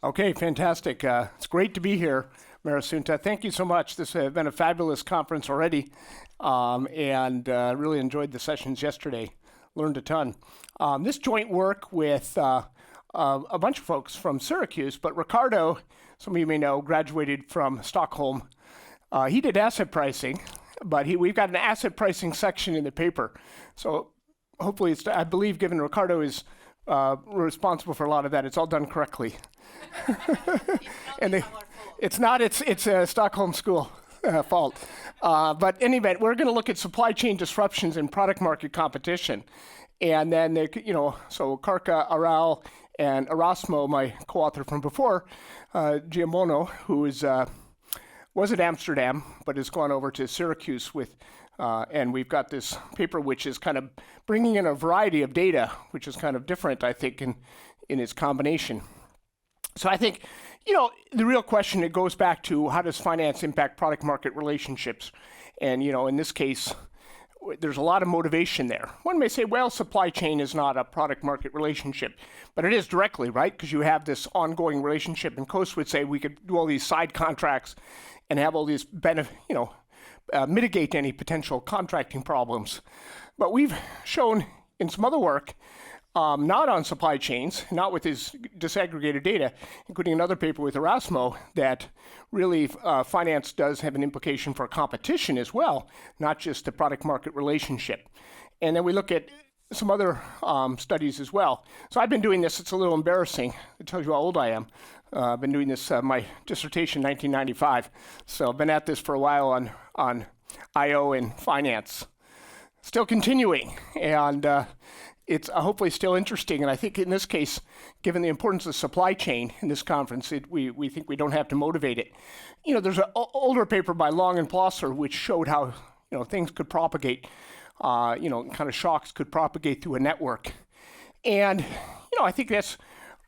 Okay, fantastic. It's great to be here, Marasunta. Thank you so much. This has been a fabulous conference already, and really enjoyed the sessions yesterday. Learned a ton. This joint work with a bunch of folks from Syracuse, but Ricardo, some of you may know, graduated from Stockholm. He did asset pricing, but we've got an asset pricing section in the paper. So hopefully, I believe, given Ricardo is responsible for a lot of that, it's all done correctly. And it's a Stockholm school fault. But in any event, we're going to look at supply chain disruptions and product market competition. And then, so Karka, Aral, and Erasmo, my co-author from before, Giamono, who was at Amsterdam, but has gone over to Syracuse with, and we've got this paper which is kind of bringing in a variety of data, which is kind of different, I think, in its combination. So I think, the real question, it goes back to how does finance impact product market relationships? And, in this case, there's a lot of motivation there. One may say, well, supply chain is not a product market relationship, but it is directly, right? Because you have this ongoing relationship, and Coase would say we could do all these side contracts and have all these mitigate any potential contracting problems. But we've shown in some other work, not on supply chains, not with his disaggregated data, including another paper with Erasmo, that really finance does have an implication for competition as well, not just the product market relationship. And then we look at some other studies as well. So I've been doing this, it's a little embarrassing. It tells you how old I am. I've been doing this, my dissertation, 1995. So I've been at this for a while on IO and finance. Still continuing, and it's hopefully still interesting. And I think in this case, given the importance of supply chain in this conference, we think we don't have to motivate it. There's an older paper by Long and Plosser which showed how things could propagate, kind of shocks could propagate through a network. And I think that's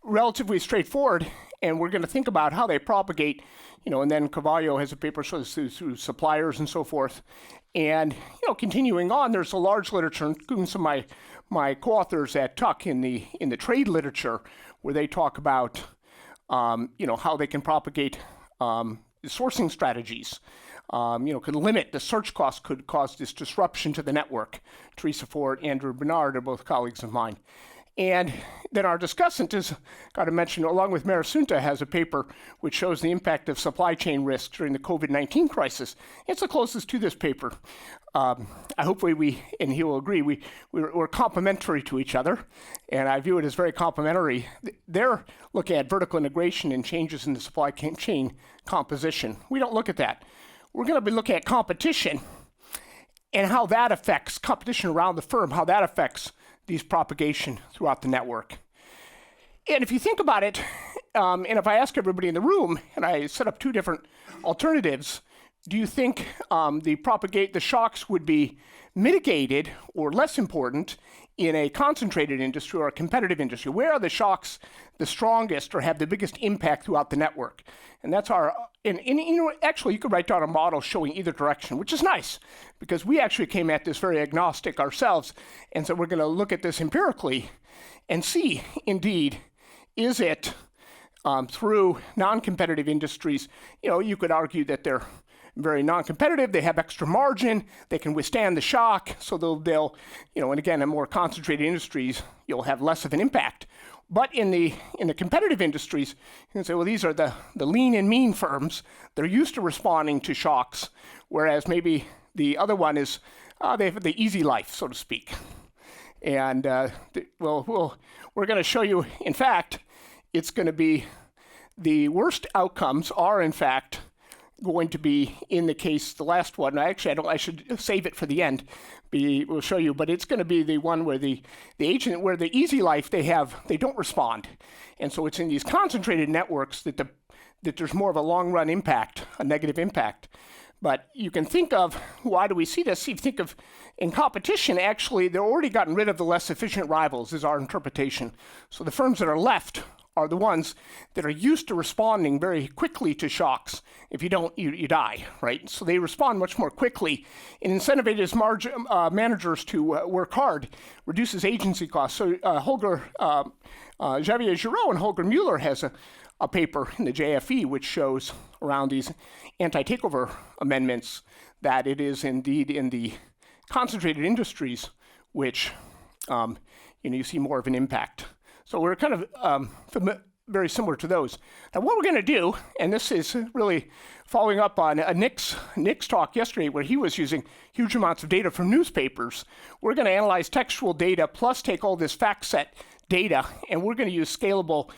relatively straightforward. And we're going to think about how they propagate, and then Cavallo has a paper shows through suppliers and so forth. And, continuing on, there's a large literature, including some of my co-authors at Tuck in the trade literature, where they talk about, how they can propagate sourcing strategies. Could limit the search costs, could cause this disruption to the network. Teresa Ford, Andrew Bernard are both colleagues of mine. And then our discussant has got to mention, along with Marasunta, has a paper which shows the impact of supply chain risk during the COVID-19 crisis. It's the closest to this paper. Hopefully and he will agree, we're complementary to each other, and I view it as very complementary. They're looking at vertical integration and changes in the supply chain composition. We don't look at that. We're going to be looking at competition and how that affects competition around the firm, how that affects these propagation throughout the network. And if you think about it, and if I ask everybody in the room, and I set up two different alternatives, do you think the shocks would be mitigated or less important in a concentrated industry or a competitive industry? Where are the shocks the strongest or have the biggest impact throughout the network? And that's actually you could write down a model showing either direction, which is nice, because we actually came at this very agnostic ourselves. And so we're going to look at this empirically and see, indeed, is it through non-competitive industries? You could argue that they're very non-competitive, they have extra margin, they can withstand the shock, so they'll and again, in more concentrated industries, you'll have less of an impact. But in the competitive industries, you can say, well, these are the lean and mean firms. They're used to responding to shocks, whereas maybe the other one is, they have the easy life, so to speak. And we're going to show you, in fact, it's going to be the worst outcomes are, in fact, going to be in the case, the last one. I should save it for the end. We'll show you, but it's going to be the one where the agent, where the easy life they don't respond. And so it's in these concentrated networks that there's more of a long run impact, a negative impact. But you can think of, why do we see this? You think of, in competition, actually, they're already gotten rid of the less efficient rivals, is our interpretation. So the firms that are left are the ones that are used to responding very quickly to shocks. If you don't, you die, right? So they respond much more quickly. And incentivates managers to work hard, reduces agency costs. So Xavier Giraud and Holger Mueller has a paper in the JFE which shows around these anti-takeover amendments that it is indeed in the concentrated industries which you see more of an impact. So we're kind of very similar to those. Now what we're going to do, and this is really following up on Nick's talk yesterday where he was using huge amounts of data from newspapers, we're going to analyze textual data plus take all this fact set data, and we're going to use scalable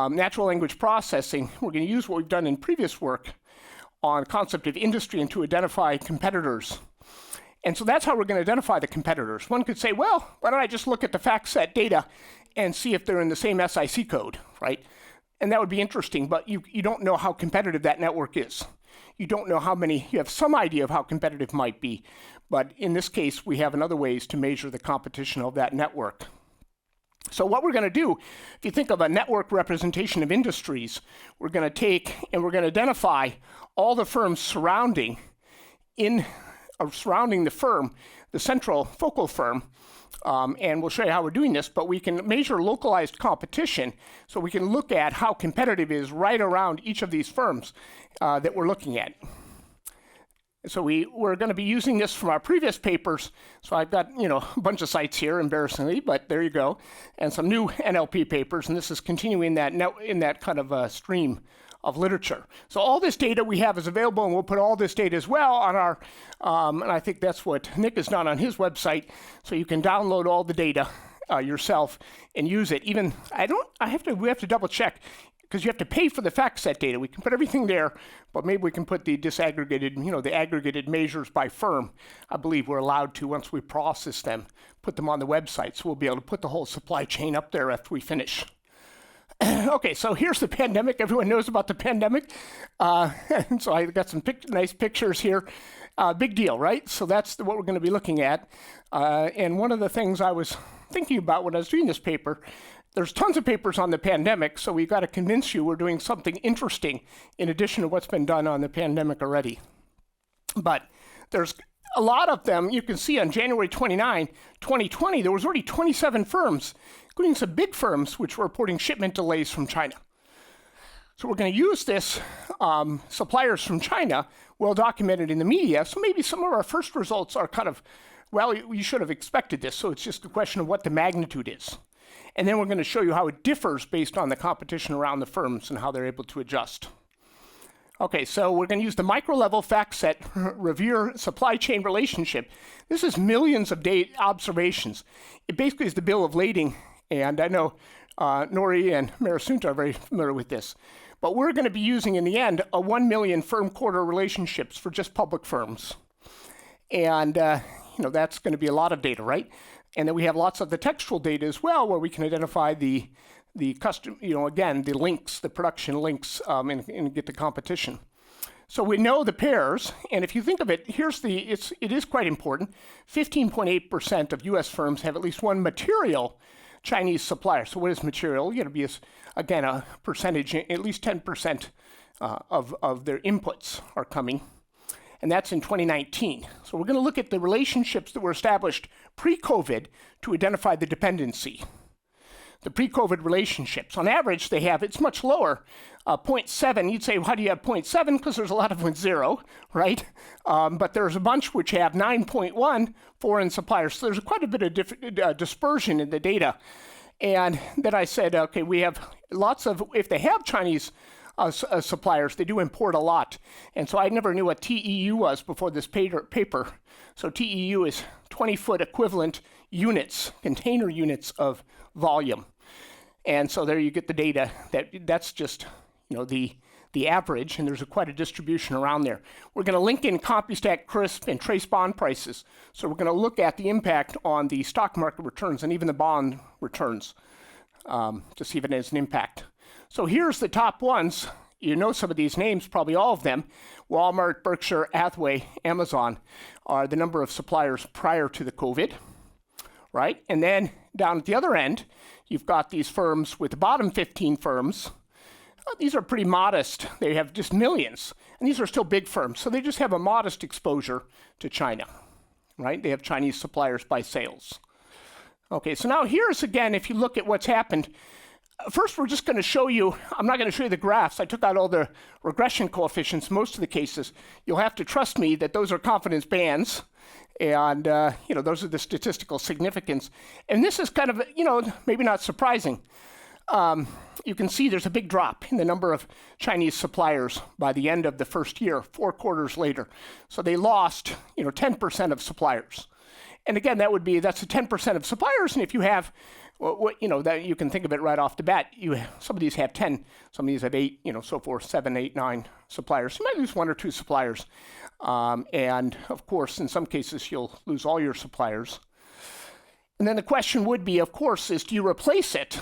natural language processing. We're going to use what we've done in previous work on concept of industry and to identify competitors. And so that's how we're going to identify the competitors. One could say, well, why don't I just look at the fact set data and see if they're in the same SIC code, right? And that would be interesting, but you don't know how competitive that network is. You don't know how many, you have some idea of how competitive might be, but in this case, we have other ways to measure the competition of that network. So what we're going to do, if you think of a network representation of industries, we're going to take and we're going to identify all the firms surrounding the firm, the central focal firm, and we'll show you how we're doing this, but we can measure localized competition, so we can look at how competitive it is right around each of these firms that we're looking at. So we're going to be using this from our previous papers. So I've got a bunch of sites here, embarrassingly, but there you go, and some new NLP papers, and this is continuing that in that kind of stream of literature. So all this data we have is available, and we'll put all this data as well on our, and I think that's what Nick has done on his website, so you can download all the data yourself and use it. Even we have to double check, because you have to pay for the fact set data. We can put everything there, but maybe we can put the disaggregated, the aggregated measures by firm. I believe we're allowed to, once we process them, put them on the website. So we'll be able to put the whole supply chain up there after we finish. Okay, so here's the pandemic. Everyone knows about the pandemic. And so I got some nice pictures here. Big deal, right? So that's what we're going to be looking at. And one of the things I was thinking about when I was doing this paper, there's tons of papers on the pandemic, so we've got to convince you we're doing something interesting in addition to what's been done on the pandemic already. But there's a lot of them. You can see on January 29, 2020, there was already 27 firms, including some big firms, which were reporting shipment delays from China. So we're going to use this suppliers from China, well documented in the media. So maybe some of our first results are kind of, well, you should have expected this. So it's just a question of what the magnitude is. And then we're going to show you how it differs based on the competition around the firms and how they're able to adjust. Okay, so we're going to use the micro-level fact set revere supply chain relationship. This is millions of data observations. It basically is the bill of lading, and I know Nuri and Marasunta are very familiar with this. But we're going to be using, in the end, 1 million firm quarter relationships for just public firms. And, that's going to be a lot of data, right? And then we have lots of the textual data as well, where we can identify the custom, again, the links, the production links, and get the competition. So we know the pairs, and if you think of it, it is quite important. 15.8% of U.S. firms have at least one material Chinese supplier. So what is material? You got to be, again, a percentage, at least 10% of their inputs are coming. And that's in 2019. So we're going to look at the relationships that were established pre-COVID to identify the dependency. The pre-COVID relationships. On average, it's much lower, 0.7. You'd say, well, how do you have 0.7? Because there's a lot of them with 0, right? But there's a bunch which have 9.1 foreign suppliers. So there's quite a bit of dispersion in the data. And then I said, okay, we have lots of, if they have Chinese suppliers, they do import a lot. And so I never knew what TEU was before this paper. So TEU is 20-foot equivalent units, container units of volume. And so there you get the data. That's just the average, and there's quite a distribution around there. We're going to link in CompuStat, CRISP, and trace bond prices. So we're going to look at the impact on the stock market returns and even the bond returns to see if it has an impact. So here's the top ones. You know some of these names, probably all of them. Walmart, Berkshire, Hathaway, Amazon are the number of suppliers prior to the COVID, right? And then down at the other end, you've got these firms with the bottom 15 firms. These are pretty modest. They have just millions. And these are still big firms. So they just have a modest exposure to China, right? They have Chinese suppliers by sales. Okay, so now here's again, if you look at what's happened, First, we're just going to show you, I'm not going to show you the graphs. I took out all the regression coefficients, most of the cases. You'll have to trust me that those are confidence bands. And, those are the statistical significance. And this is kind of, maybe not surprising. You can see there's a big drop in the number of Chinese suppliers by the end of the first year, 4 quarters later. So they lost, 10% of suppliers. And again, that's a 10% of suppliers. And if you have, that you can think of it right off the bat. Some of these have 10, some of these have 8, so forth, 7, 8, 9 suppliers. You might lose 1 or 2 suppliers. And of course, in some cases, you'll lose all your suppliers. And then the question would be, of course, is do you replace it?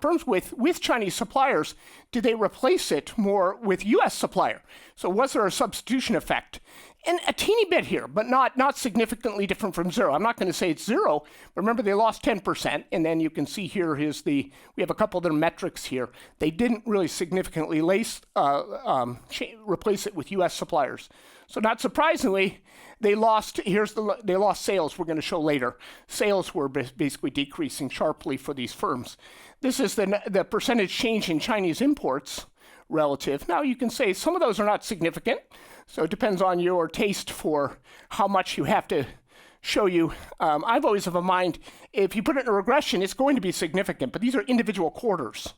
Firms with Chinese suppliers, do they replace it more with US supplier? So was there a substitution effect? And a teeny bit here, but not significantly different from 0. I'm not going to say it's 0, but remember they lost 10%, and then you can see here we have a couple of their metrics here. They didn't really significantly replace it with US suppliers. So not surprisingly, they lost sales we're going to show later. Sales were basically decreasing sharply for these firms. This is the percentage change in Chinese imports relative. Now you can say some of those are not significant. So it depends on your taste for how much you have to show you. I've always of a mind, if you put it in a regression, it's going to be significant, but these are individual quarters.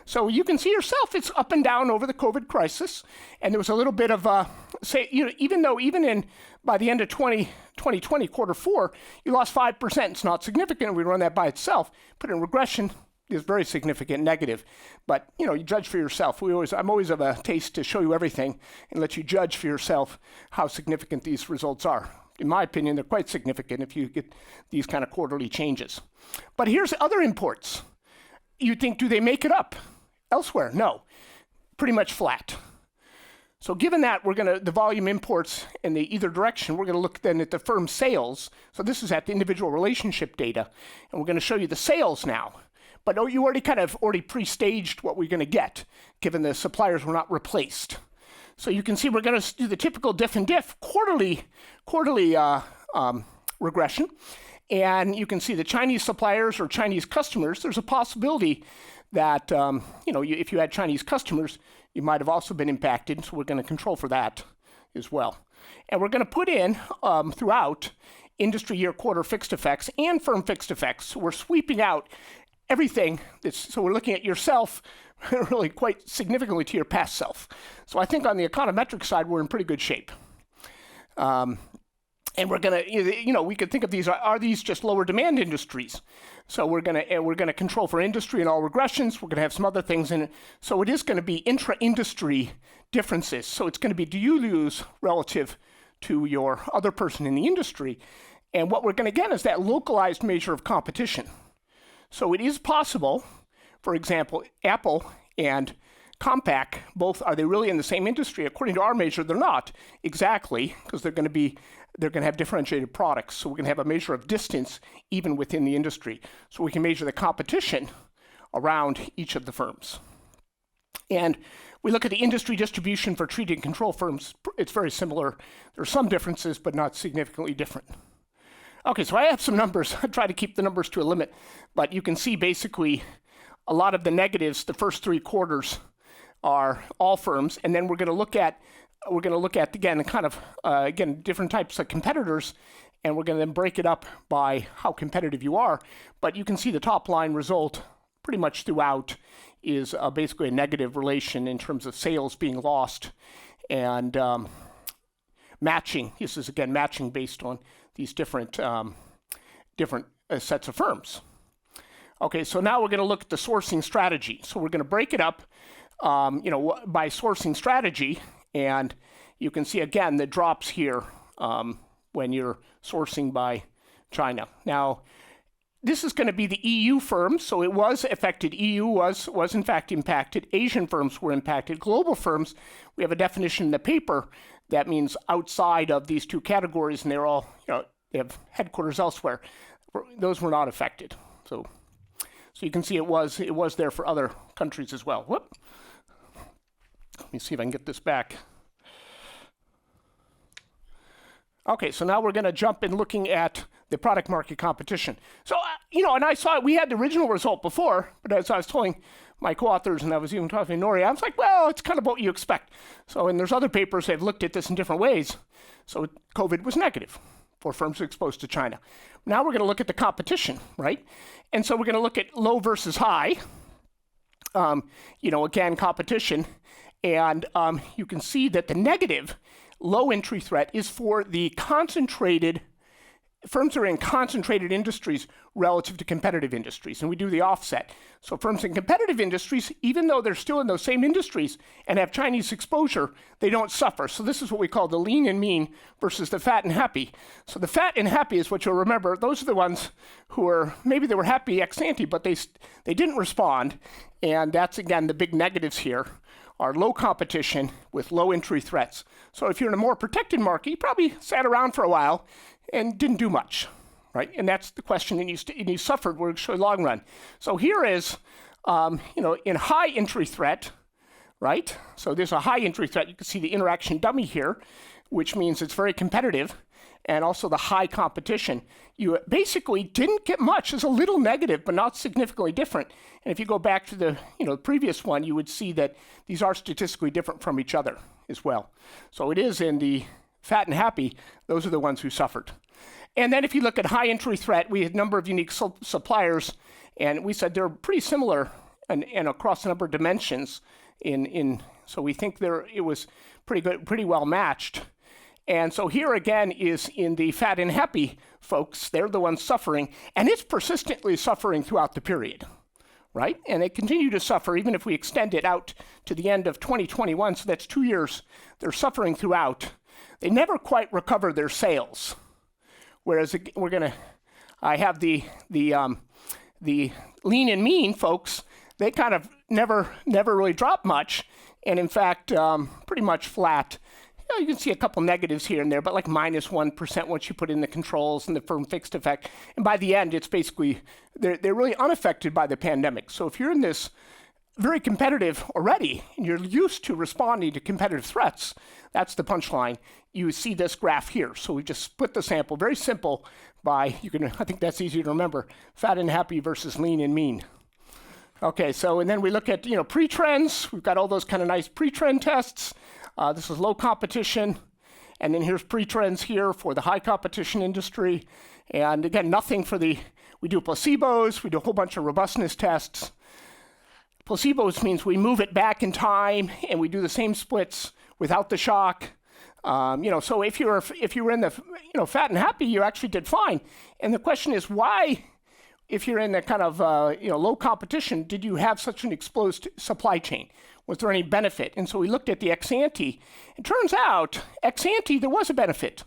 So you can see yourself, it's up and down over the COVID crisis. And there was a little bit of, by the end of 2020, quarter 4, you lost 5%. It's not significant. We run that by itself. Put in regression, is very significant negative. But, you judge for yourself. I'm always of a taste to show you everything and let you judge for yourself how significant these results are. In my opinion, they're quite significant if you get these kind of quarterly changes. But here's other imports. You think, do they make it up elsewhere? No, pretty much flat. So given that, the volume imports in the either direction, we're going to look then at the firm sales. So this is at the individual relationship data. And we're going to show you the sales now. But you already pre-staged what we're going to get, given the suppliers were not replaced. So you can see we're going to do the typical diff and diff quarterly regression. And you can see the Chinese suppliers or Chinese customers, there's a possibility that, if you had Chinese customers, you might have also been impacted. So we're going to control for that as well. And we're going to put in throughout industry year quarter fixed effects and firm fixed effects. So we're sweeping out everything. So we're looking at yourself really quite significantly to your past self. So I think on the econometric side, we're in pretty good shape. And we're going to, we could think of these, are these just lower demand industries? So we're going to control for industry and all regressions. We're going to have some other things in it. So it is going to be intra-industry differences. So it's going to be, do you lose relative to your other person in the industry? And what we're going to get is that localized measure of competition. So it is possible, for example, Apple and Compaq, are they really in the same industry? According to our measure, they're not exactly, because they're going to have differentiated products. So we're going to have a measure of distance even within the industry. So we can measure the competition around each of the firms. And we look at the industry distribution for treaty and control firms. It's very similar. There are some differences, but not significantly different. Okay, so I have some numbers. I try to keep the numbers to a limit, but you can see basically a lot of the negatives, the first 3 quarters are all firms, and then we're going to look at again different types of competitors, and we're going to then break it up by how competitive you are. But you can see the top line result pretty much throughout is basically a negative relation in terms of sales being lost and matching. This is again matching based on these different sets of firms. Okay, so now we're going to look at the sourcing strategy. So we're going to break it up, by sourcing strategy, and you can see again the drops here when you're sourcing by China. Now, this is going to be the EU firms, so it was affected. EU was in fact impacted. Asian firms were impacted. Global firms, we have a definition in the paper that means outside of these 2 categories, and they're all, they have headquarters elsewhere. Those were not affected. So you can see it was there for other countries as well. Whoop. Let me see if I can get this back. Okay, so now we're going to jump in looking at the product market competition. So, and I saw we had the original result before, but as I was telling my co-authors, and I was even talking to Nuri, I was like, well, it's kind of what you expect. So, and there's other papers that have looked at this in different ways. So COVID was negative for firms exposed to China. Now we're going to look at the competition, right? And so we're going to look at low versus high, again, competition. And you can see that the negative low entry threat is for the concentrated firms that are in concentrated industries relative to competitive industries, and we do the offset. So firms in competitive industries, even though they're still in those same industries and have Chinese exposure, they don't suffer. So this is what we call the lean and mean versus the fat and happy. So the fat and happy is what you'll remember. Those are the ones who are, maybe they were happy ex ante, but they didn't respond. And that's, again, the big negatives here are low competition with low entry threats. So if you're in a more protected market, you probably sat around for a while and didn't do much, right? And that's the question, and you suffered, we're showing long run. So here is, in high entry threat, right? So there's a high entry threat. You can see the interaction dummy here, which means it's very competitive, and also the high competition. You basically didn't get much. It's a little negative, but not significantly different. And if you go back to the previous one, you would see that these are statistically different from each other as well. So it is in the fat and happy, those are the ones who suffered. And then if you look at high entry threat, we had a number of unique suppliers, and we said they're pretty similar and across a number of dimensions. So we think it was pretty good, pretty well matched. And so here again is in the fat and happy folks, they're the ones suffering, and it's persistently suffering throughout the period, right? And they continue to suffer even if we extend it out to the end of 2021, so that's 2 years. They're suffering throughout. They never quite recover their sales. Whereas I have the lean and mean folks, they kind of never really drop much, and in fact, pretty much flat. You can see a couple negatives here and there, but like -1% once you put in the controls and the firm fixed effect. And by the end, it's basically, they're really unaffected by the pandemic. So if you're in this very competitive already, and you're used to responding to competitive threats, that's the punchline. You see this graph here. So we just split the sample, very simple, I think that's easy to remember, fat and happy versus lean and mean. Okay, so, and then we look at, pre-trends. We've got all those kind of nice pre-trend tests. This is low competition. And then here's pre-trends here for the high competition industry. And again, nothing for we do placebos, we do a whole bunch of robustness tests. Placebos means we move it back in time and we do the same splits without the shock. So if you were in the fat and happy, you actually did fine. And the question is why, if you're in the kind of low competition, did you have such an exposed supply chain? Was there any benefit? And so we looked at the ex ante. It turns out ex ante there was a benefit,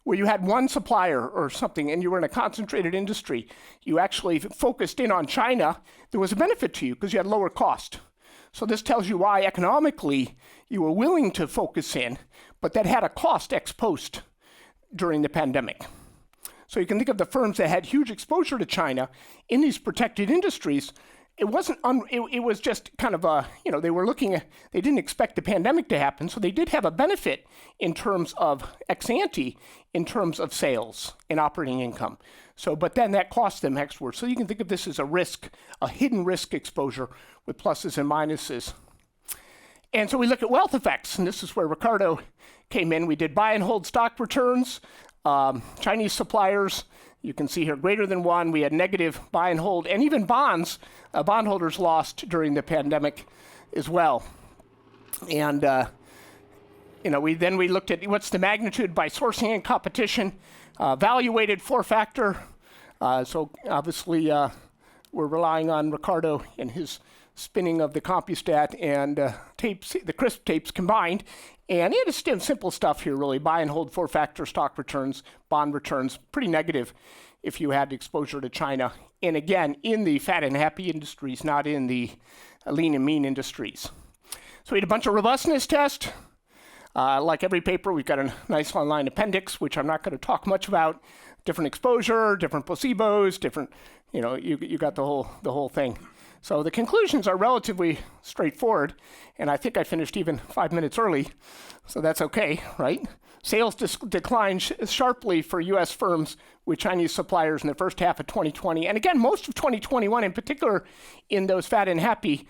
where you had one supplier or something and you were in a concentrated industry. You actually focused in on China. There was a benefit to you because you had lower cost. So this tells you why economically you were willing to focus in, but that had a cost ex post during the pandemic. So you can think of the firms that had huge exposure to China in these protected industries. It wasn't, it was just kind of they didn't expect the pandemic to happen, so they did have a benefit in terms of ex ante, in terms of sales and operating income. So, but then that cost them extra. So you can think of this as a risk, a hidden risk exposure with pluses and minuses. And so we look at wealth effects, and this is where Ricardo came in. We did buy and hold stock returns, Chinese suppliers. You can see here greater than 1. We had negative buy and hold, and even bonds. Bondholders lost during the pandemic as well. And we looked at what's the magnitude by sourcing and competition, value-weighted 4-factor. So obviously we're relying on Ricardo and his spinning of the CompuStat and the CRISP tapes combined. And it is simple stuff here, really. Buy and hold 4-factor stock returns, bond returns, pretty negative if you had exposure to China. And again, in the fat and happy industries, not in the lean and mean industries. So we had a bunch of robustness tests. Like every paper, we've got a nice online appendix, which I'm not going to talk much about. Different exposure, different placebos, different, you got the whole thing. So the conclusions are relatively straightforward, and I think I finished even 5 minutes early, so that's okay, right? Sales declined sharply for U.S. firms with Chinese suppliers in the first half of 2020, and again, most of 2021, in particular in those fat and happy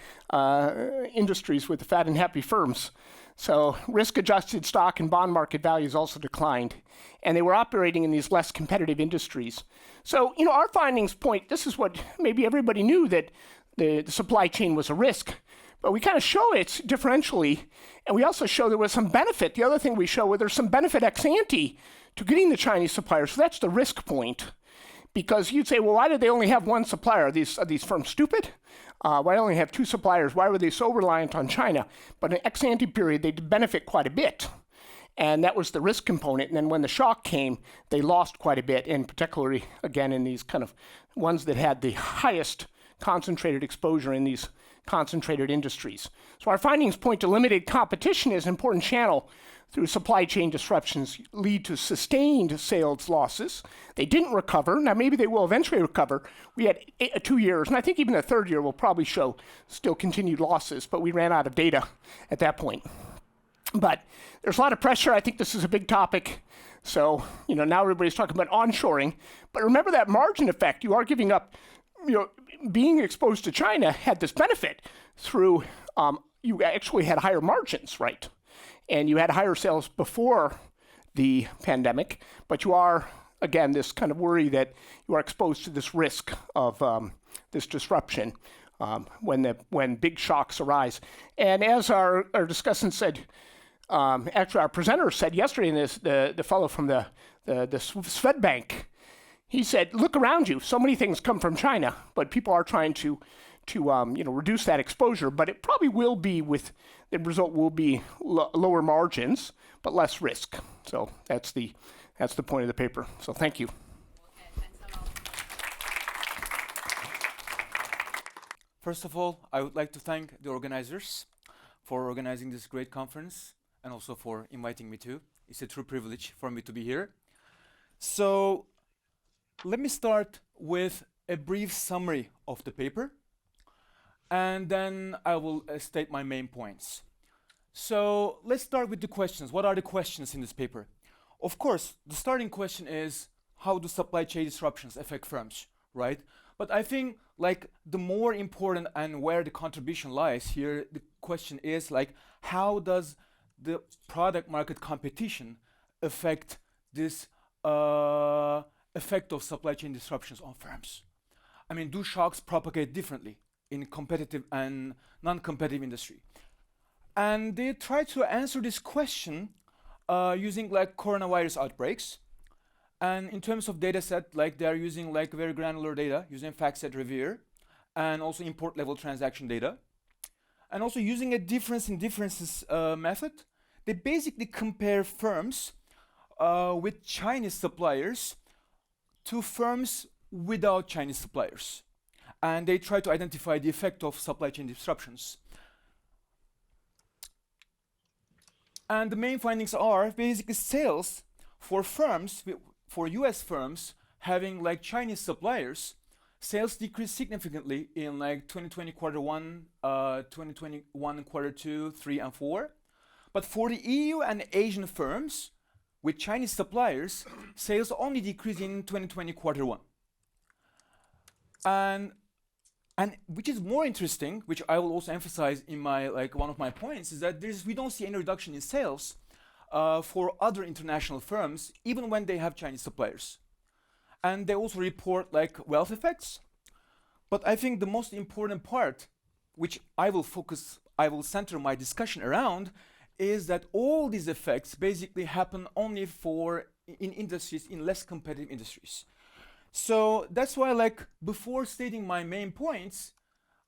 industries with the fat and happy firms. So risk-adjusted stock and bond market values also declined, and they were operating in these less competitive industries. So, our findings point, this is what maybe everybody knew, that the supply chain was a risk, but we kind of show it differentially, and we also show there was some benefit. The other thing we show, where there's some benefit ex ante to getting the Chinese suppliers. So that's the risk point. Because you'd say, well, why did they only have one supplier? Are these firms stupid? Why only have two suppliers? Why were they so reliant on China? But in an ex ante period, they did benefit quite a bit. And that was the risk component. And then when the shock came, they lost quite a bit, and particularly, again, in these kind of ones that had the highest concentrated exposure in these concentrated industries. So our findings point to limited competition as an important channel through supply chain disruptions lead to sustained sales losses. They didn't recover. Now, maybe they will eventually recover. We had 2 years, and I think even the third year will probably show still continued losses, but we ran out of data at that point. But there's a lot of pressure. I think this is a big topic. So, now everybody's talking about onshoring. But remember that margin effect. You are giving up, being exposed to China had this benefit through, you actually had higher margins, right? And you had higher sales before the pandemic, but you are, again, this kind of worry that you are exposed to this risk of this disruption when big shocks arise. And as our discussant said, actually our presenter said yesterday in this, the fellow from the Swedbank, he said, look around you. So many things come from China, but people are trying to reduce that exposure. But it probably will be the result will be lower margins, but less risk. So that's the point of the paper. So thank you. First of all, I would like to thank the organizers for organizing this great conference and also for inviting me too. It's a true privilege for me to be here. So let me start with a brief summary of the paper, and then I will state my main points. So let's start with the questions. What are the questions in this paper? Of course, the starting question is, how do supply chain disruptions affect firms, right? But I think the more important and where the contribution lies here, the question is how does the product market competition affect this effect of supply chain disruptions on firms? I mean, do shocks propagate differently in competitive and non-competitive industry? And they try to answer this question using coronavirus outbreaks. And in terms of data set, they are using very granular data, using FactSet Revere, and also import level transaction data. And also using a difference in differences method, they basically compare firms with Chinese suppliers to firms without Chinese suppliers. And they try to identify the effect of supply chain disruptions. And the main findings are basically sales for firms, for US firms having Chinese suppliers, sales decreased significantly in 2020 quarter 1, 2021 quarter 2, 3, and 4. But for the EU and Asian firms with Chinese suppliers, sales only decreased in 2020 quarter 1. And which is more interesting, which I will also emphasize in my one of my points, is that we don't see any reduction in sales for other international firms, even when they have Chinese suppliers. And they also report wealth effects. But I think the most important part, which I will center my discussion around, is that all these effects basically happen only in industries, in less competitive industries. So that's why, before stating my main points,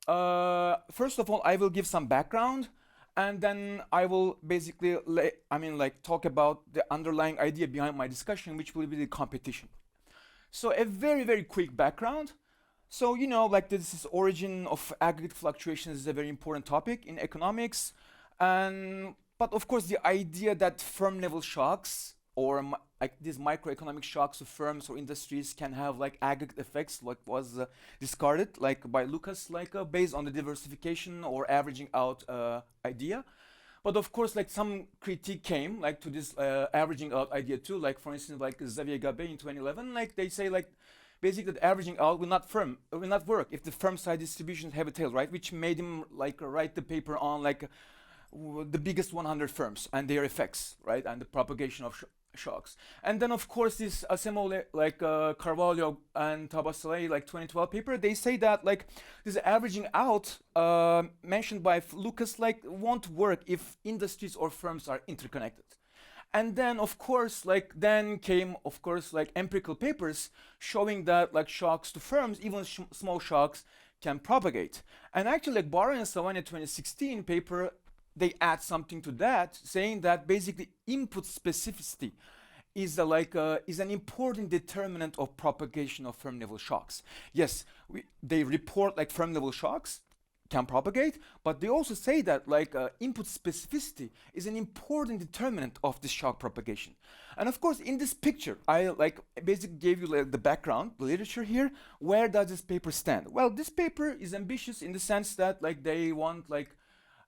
first of all, I will give some background, and then I will basically, talk about the underlying idea behind my discussion, which will be the competition. So a very, very quick background. So, this is origin of aggregate fluctuations is a very important topic in economics. But of course, the idea that firm level shocks or like these microeconomic shocks of firms or industries can have like aggregate effects, like was discarded like by Lucas, like based on the diversification or averaging out idea. But of course, like some critique came like to this averaging out idea too. Like for instance, like Xavier Gabet in 2011, like they say like basically that averaging out will not work if the firm side distributions have a tail, right? Which made him like write the paper on like the biggest 100 firms and their effects, right? And the propagation of shocks. And then of course this Asemole, like Carvalho and Tabasale, like 2012 paper, they say that like this averaging out mentioned by Lucas like won't work if industries or firms are interconnected. And then of course like then came of course like empirical papers showing that like shocks to firms, even small shocks, can propagate. And actually like Barra and Savania 2016 paper, they add something to that, saying that basically input specificity is is an important determinant of propagation of firm level shocks. Yes, they report like firm level shocks can propagate, but they also say that like input specificity is an important determinant of this shock propagation. And of course, in this picture, I like basically gave you like the background, the literature here. Where does this paper stand? Well, this paper is ambitious in the sense that like they want like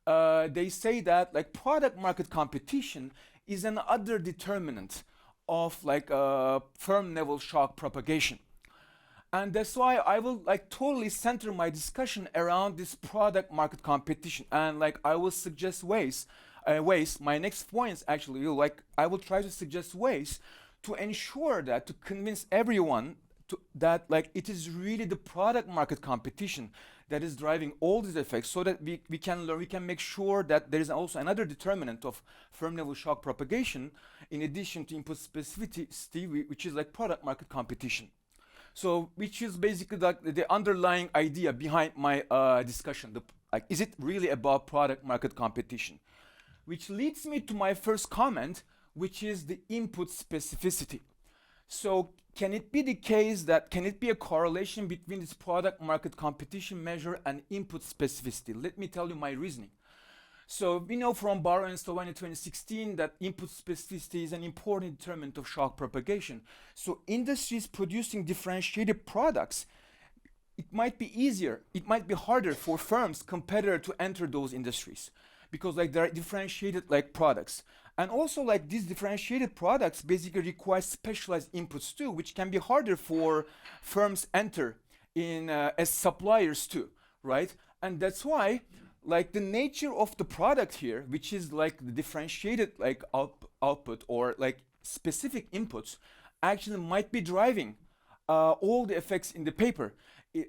they say that like product market competition is another determinant of like firm level shock propagation. And that's why I will like totally center my discussion around this product market competition. And like I will suggest ways, my next points actually, I will try to suggest ways to ensure that, to convince everyone that like it is really the product market competition that is driving all these effects, so that we can learn, we can make sure that there is also another determinant of firm level shock propagation in addition to input specificity, which is like product market competition. So which is basically like the underlying idea behind my discussion. Like, is it really about product market competition? Which leads me to my first comment, which is the input specificity. So can it be the case that, can it be a correlation between this product market competition measure and input specificity? Let me tell you my reasoning. So we know from Barra and Slovenia 2016 that input specificity is an important determinant of shock propagation. So industries producing differentiated products, it might be easier, it might be harder for firms, competitor to enter those industries because like there are differentiated like products. And also like these differentiated products basically require specialized inputs too, which can be harder for firms enter in as suppliers too, right? And that's why like the nature of the product here, which is like the differentiated like output or like specific inputs, actually might be driving all the effects in the paper.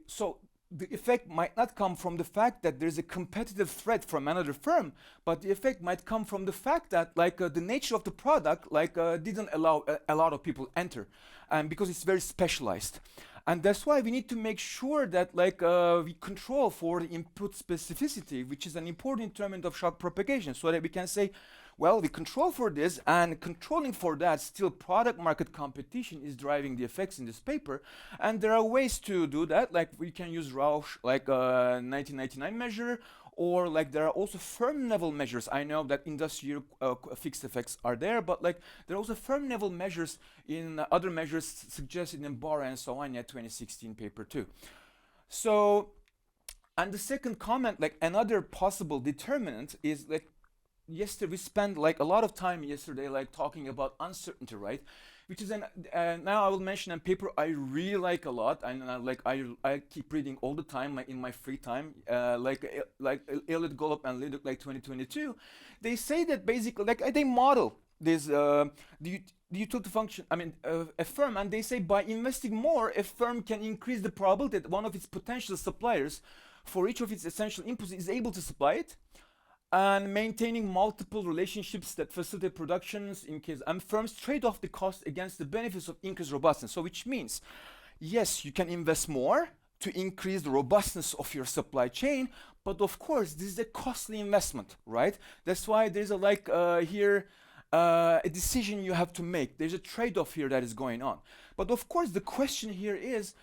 So the effect might not come from the fact that there's a competitive threat from another firm, but the effect might come from the fact that like the nature of the product like didn't allow a lot of people enter, and because it's very specialized. And that's why we need to make sure that like we control for the input specificity, which is an important determinant of shock propagation, so that we can say, well, we control for this, and controlling for that, still product market competition is driving the effects in this paper. And there are ways to do that, like we can use Rausch, like 1999 measure, or like there are also firm level measures. I know that industrial fixed effects are there, but like there are also firm level measures in other measures suggested in Barra and so on, 2016 paper too. So, and the second comment, like another possible determinant is like, yesterday we spent like a lot of time yesterday like talking about uncertainty, right? Which is now I will mention a paper I really like a lot, and I keep reading all the time in my free time, like Elliot Golub and Leduc, like 2022. They say that basically like they model this the utility function, a firm, and they say by investing more, a firm can increase the probability that one of its potential suppliers for each of its essential inputs is able to supply it, and maintaining multiple relationships that facilitate productions in case, and firms trade off the cost against the benefits of increased robustness. So which means, yes, you can invest more to increase the robustness of your supply chain, but of course this is a costly investment, right? That's why there's a decision you have to make. There's a trade-off here that is going on. But of course the question here is,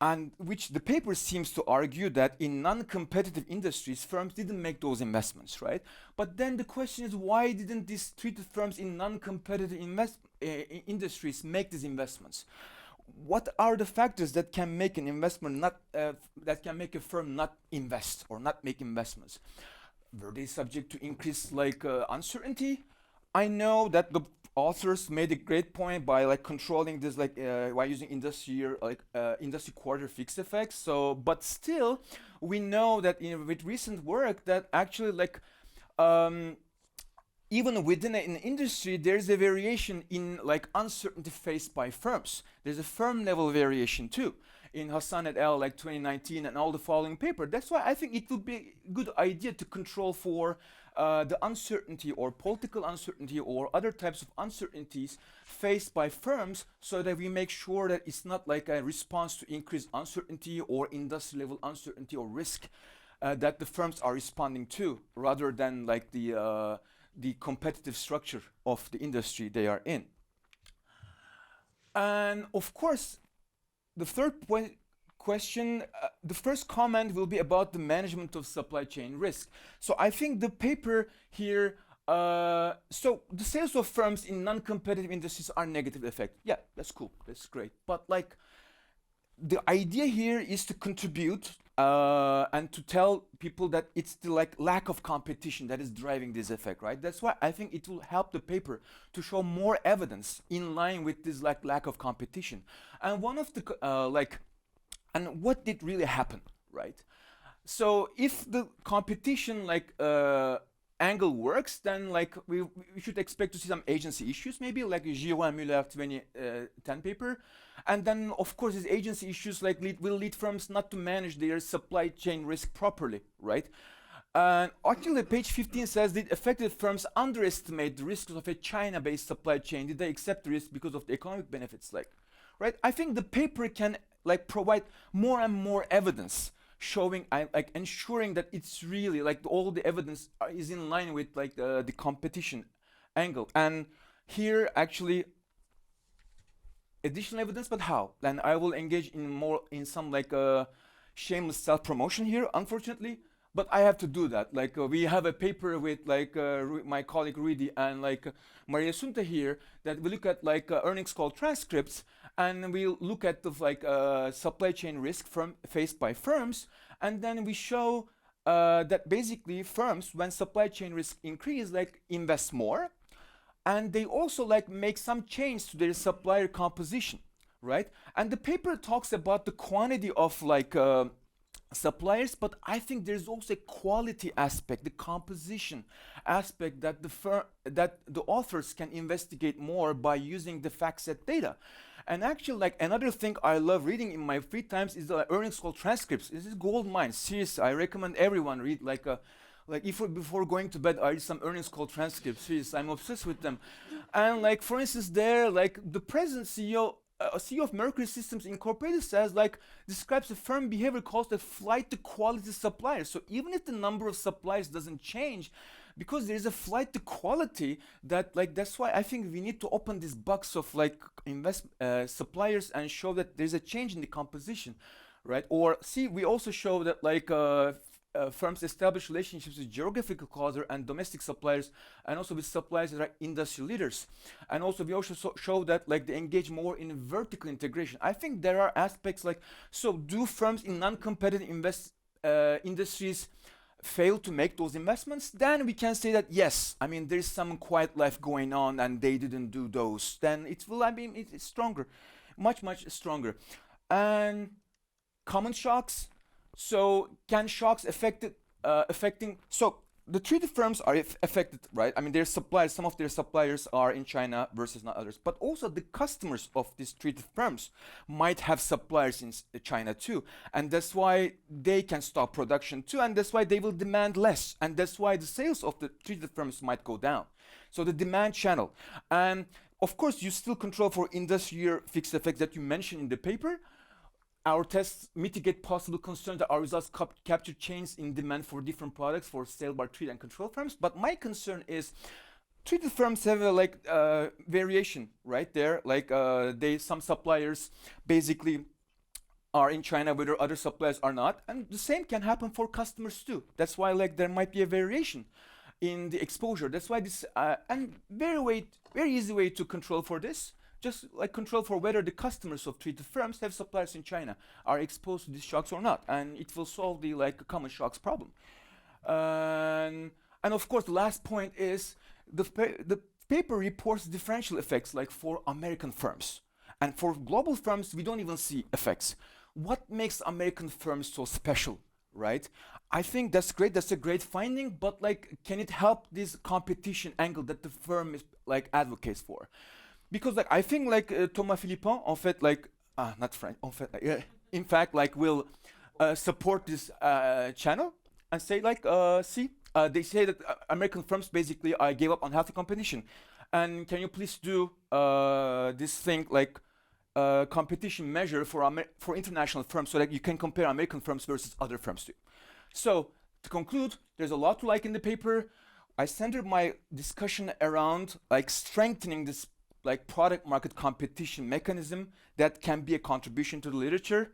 and which the paper seems to argue, that in non-competitive industries, firms didn't make those investments, right? But then the question is, why didn't these treated firms in non-competitive industries make these investments? What are the factors that can make an investment not that can make a firm not invest or not make investments? Were they subject to increased uncertainty? I know that the authors made a great point by controlling this by using industry quarter fixed effects. So, but still, we know that with recent work that actually um, even within an industry, there's a variation in uncertainty faced by firms. There's a firm level variation too. In Hassan et al. 2019 and all the following paper. That's why I think it would be a good idea to control for the uncertainty or political uncertainty or other types of uncertainties faced by firms, so that we make sure that it's not like a response to increased uncertainty or industry level uncertainty or risk that the firms are responding to, rather than the competitive structure of the industry they are in. And of course, the third question, the first comment will be about the management of supply chain risk. So I think the paper here, so the sales of firms in non-competitive industries are negative effect. Yeah, that's cool, that's great. But the idea here is to contribute and to tell people that it's the lack of competition that is driving this effect, right? That's why I think it will help the paper to show more evidence in line with this lack of competition. And one of the and what did really happen, right? So if the competition angle works, then we should expect to see some agency issues, maybe like Gio and Müller 2010 paper. And then of course these agency issues will lead firms not to manage their supply chain risk properly, right? And actually page 15 says, did affected firms underestimate the risks of a China-based supply chain? Did they accept the risk because of the economic benefits? Right? I think the paper can provide more and more evidence showing, ensuring that it's really all the evidence is in line with the competition angle. And here actually additional evidence, but how? And I will engage in some shameless self-promotion here, unfortunately, but I have to do that. We have a paper with my colleague Rudy and Maria Sunta here, that we look at earnings call transcripts, and we look at the supply chain risk faced by firms, and then we show that basically firms, when supply chain risk increase, invest more, and they also make some change to their supplier composition, right? And the paper talks about the quantity of suppliers, but I think there's also a quality aspect, the composition aspect that the authors can investigate more by using the FactSet data. And actually, another thing I love reading in my free times is the earnings call transcripts. This is gold mine. Seriously, I recommend everyone read if before going to bed I read some earnings call transcripts. Seriously, I'm obsessed with them. And for instance, there the present CEO of Mercury Systems Incorporated says describes the firm behavior calls that flight to quality suppliers. So even if the number of suppliers doesn't change, because there is a flight to quality, that that's why I think we need to open this box of suppliers and show that there's a change in the composition, right? Or see, we also show that firms establish relationships with geographical cluster and domestic suppliers, and also with suppliers that are industry leaders. And also we also show that they engage more in vertical integration. I think there are aspects so do firms in non-competitive industries fail to make those investments? Then we can say that yes, I mean there's some quiet life going on and they didn't do those. Then it will, it's stronger, much stronger. And common shocks. So can shocks affecting? So the treated firms are affected, right? I mean, their suppliers, some of their suppliers are in China versus not others, but also the customers of these treated firms might have suppliers in China too, and that's why they can stop production too, and that's why they will demand less, and that's why the sales of the treated firms might go down. So the demand channel, and of course you still control for industrial fixed effects that you mentioned in the paper. Our tests mitigate possible concerns that our results capture changes in demand for different products for sale by treated and control firms. But my concern is treated firms have a variation right there. Some suppliers basically are in China, whether other suppliers are not, and the same can happen for customers too. That's why there might be a variation. in the exposure. That's why this and very easy way to control for this. Just like control for whether the customers of treated firms have suppliers in China are exposed to these shocks or not, and it will solve the like common shocks problem. And of course, the last point is the paper reports differential effects like for American firms, and for global firms we don't even see effects. What makes American firms so special, right? I think that's great. That's a great finding, but like, can it help this competition angle that the firm is like advocates for? Because like I think like Thomas Philippon, en fait, like not French, en fait, in fact, like will support this channel and say like, see, they say that American firms basically gave up on healthy competition, and can you please do this thing like competition measure for international firms so that you can compare American firms versus other firms too. So to conclude, there's a lot to like in the paper. I centered my discussion around like strengthening this like product market competition mechanism that can be a contribution to the literature,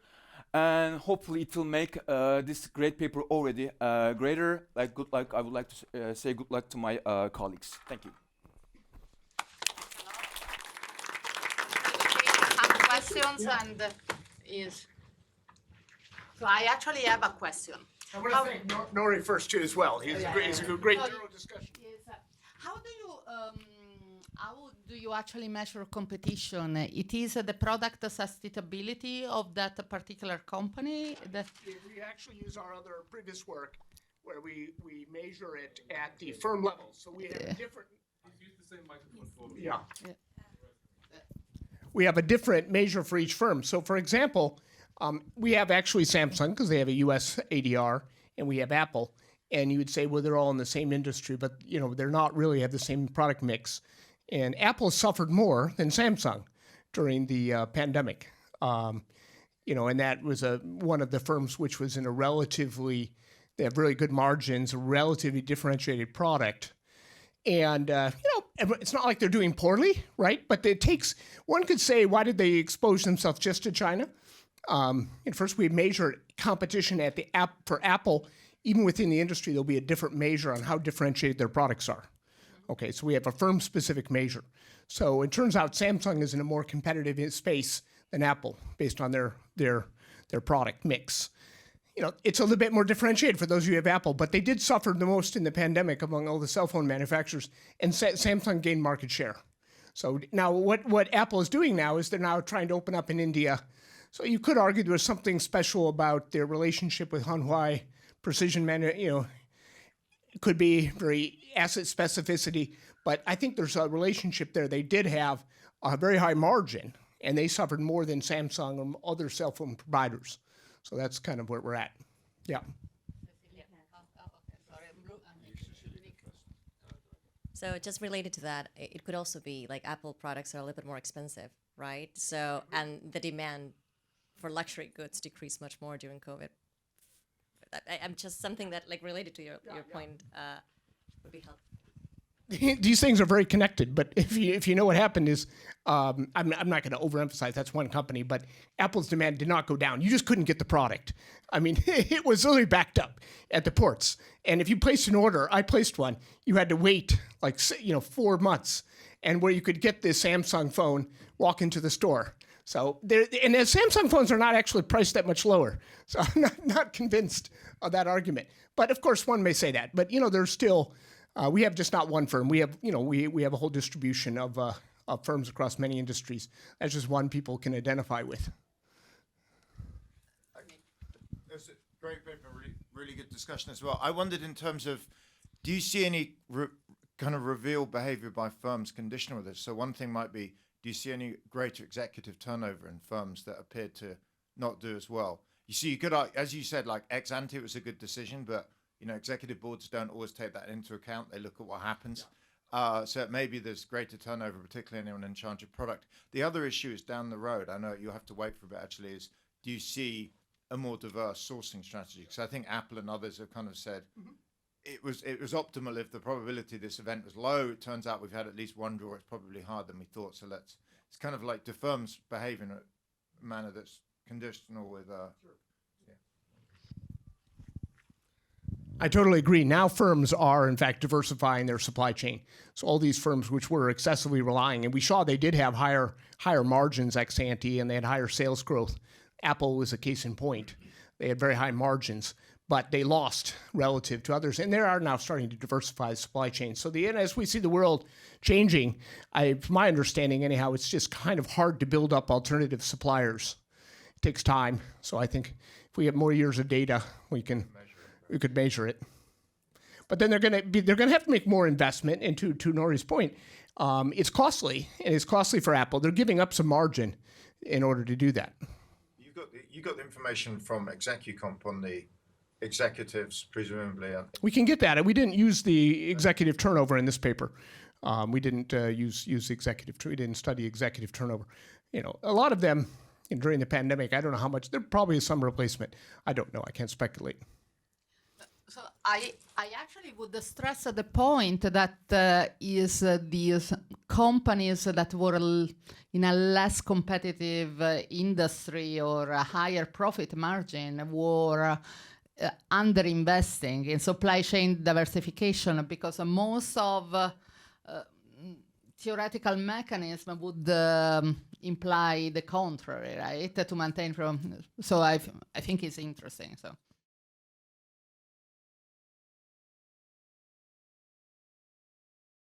and hopefully it will make this great paper already greater. Like good luck. I would like to say good luck to my colleagues. Thank you. Some questions and yes. So I actually have a question. I want to thank Nuri first too as well. He's a great thorough discussion. Yes. How do you actually measure competition? It is the product sustainability of that particular company? We actually use our other previous work where we measure it at the firm level. So we have a different... Use the same microphone for me. Yeah. We have a different measure for each firm. So for example, we have actually Samsung because they have a US ADR, and we have Apple. And you would say, well, they're all in the same industry, but you know, they're not really have the same product mix. And Apple suffered more than Samsung during the pandemic. You know, and that was one of the firms which was in a they have really good margins, a relatively differentiated product. And, you know, it's not like they're doing poorly, right? But one could say, why did they expose themselves just to China? And first, we measured competition at the for Apple. Even within the industry, there'll be a different measure on how differentiated their products are. Okay, so we have a firm-specific measure. So it turns out Samsung is in a more competitive space than Apple based on their product mix. You know, it's a little bit more differentiated for those of you who have Apple, but they did suffer the most in the pandemic among all the cell phone manufacturers, and Samsung gained market share. So now what Apple is doing now is they're now trying to open up in India. So you could argue there was something special about their relationship with Hanwha, precision you know, it could be very asset specificity, but I think there's a relationship there. They did have a very high margin, and they suffered more than Samsung or other cell phone providers. So that's kind of where we're at. Yeah. So just related to that, it could also be like Apple products are a little bit more expensive, right? So, and the demand for luxury goods decreased much more during COVID. I'm just something that like related to your point would be helpful. These things are very connected, but if you know what happened is, I'm not going to overemphasize, that's one company, but Apple's demand did not go down. You just couldn't get the product. I mean, it was literally backed up at the ports. And if you placed an order, I placed one, you had to wait like 4 months, and where you could get this Samsung phone, walk into the store. So the Samsung phones are not actually priced that much lower. So I'm not convinced of that argument. But of course, one may say that. But there's still. We have just not one firm. We have, we have a whole distribution of firms across many industries. That's just one people can identify with. That's a great paper, really good discussion as well. I wondered in terms of, do you see any kind of revealed behavior by firms conditional with this? So one thing might be, do you see any greater executive turnover in firms that appear to not do as well? You see, you could, as you said, like ex ante, it was a good decision, but executive boards don't always take that into account. They look at what happens. So maybe there's greater turnover, particularly anyone in charge of product. The other issue is down the road. I know you'll have to wait for a bit, actually, is do you see a more diverse sourcing strategy? Because I think Apple and others have kind of said it was optimal if the probability of this event was low. It turns out we've had at least one draw. It's probably harder than we thought. So it's kind of like, do firms behave in a manner that's conditional with... Sure. I totally agree. Now firms are, in fact, diversifying their supply chain. So all these firms which were excessively relying, and we saw they did have higher margins ex ante, and they had higher sales growth. Apple was a case in point. They had very high margins, but they lost relative to others, and they are now starting to diversify the supply chain. So as we see the world changing, from my understanding anyhow, it's just kind of hard to build up alternative suppliers. It takes time. So I think if we have more years of data, we could measure it. But then they're going to have to make more investment. And to Nuri's point, it's costly, and it's costly for Apple. They're giving up some margin in order to do that. You got the information from ExecuComp on the executives, presumably. We can get that. We didn't use the executive turnover in this paper. We didn't use executive. We didn't study executive turnover. A lot of them during the pandemic. I don't know how much. There probably is some replacement. I don't know. I can't speculate. So I actually would stress the point that these companies that were in a less competitive industry or a higher profit margin were underinvesting in supply chain diversification, because most of theoretical mechanism would imply the contrary, right? To maintain from. So I think it's interesting. So.